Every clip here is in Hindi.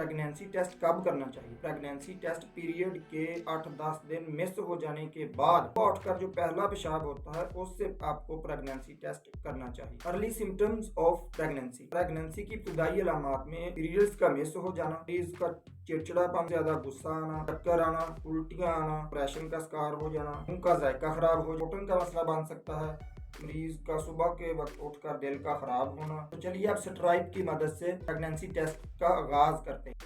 प्रेगनेंसी टेस्ट कब करना चाहिए? प्रेगनेंसी टेस्ट पीरियड के 8-10 दिन मिस हो जाने के बाद उठकर जो पहला पेशाब होता है उससे आपको प्रेगनेंसी टेस्ट करना चाहिए। अर्ली सिम्टम्स ऑफ प्रेगनेंसी की इब्तदाई अलामात में पीरियड्स का मिस हो जाना, मरीज का चिड़चिड़ापन, ज्यादा गुस्सा आना, चक्कर आना, उल्टियां आना, प्रेशन का शिकार हो जाना, मुंह का जायका खराब हो, घुटन का मसला बन सकता है, मरीज का सुबह के वक्त उठकर दिल का खराब होना। तो चलिए आप स्ट्राइप की मदद से प्रेगनेंसी टेस्ट का आगाज करते हैं।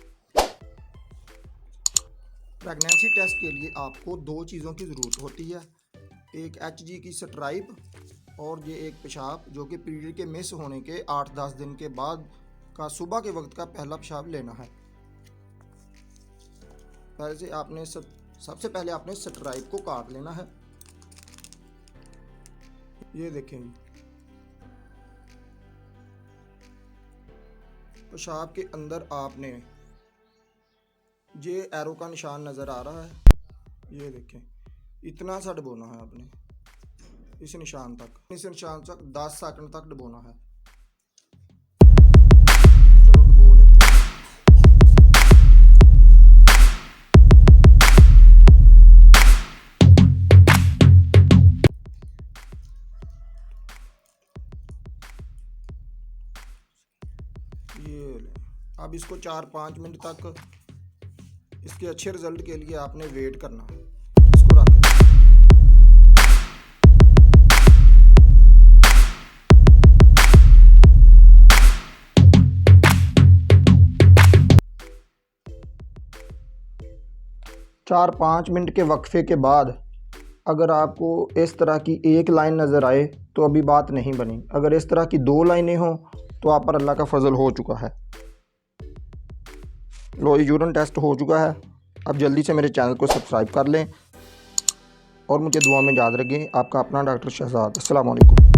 प्रेगनेंसी टेस्ट के लिए आपको दो चीज़ों की ज़रूरत होती है, एक HG की स्ट्राइप और ये एक पेशाब, जो कि पीरियड के मिस होने के 8-10 दिन के बाद का सुबह के वक्त का पहला पेशाब लेना है। सबसे पहले आपने स्ट्राइप को काट लेना है। ये देखें, पेशाब के अंदर आपने ये एरो का निशान नज़र आ रहा है, ये देखें, इतना सा डुबोना है आपने इस निशान तक 10 सेकंड तक डुबोना है। चलो डुबो लेते हैं। ये अब इसको 4-5 मिनट तक इसके अच्छे रिजल्ट के लिए आपने वेट करना है। इसको रख दें। 4-5 मिनट के वक्फे के बाद अगर आपको इस तरह की एक लाइन नज़र आए तो अभी बात नहीं बनी, अगर इस तरह की 2 लाइनें हों तो आप पर अल्लाह का फजल हो चुका है। लो, यूरिन टेस्ट हो चुका है। अब जल्दी से मेरे चैनल को सब्सक्राइब कर लें और मुझे दुआ में याद रखें। आपका अपना डॉक्टर शहजाद। अस्सलाम वालेकुम।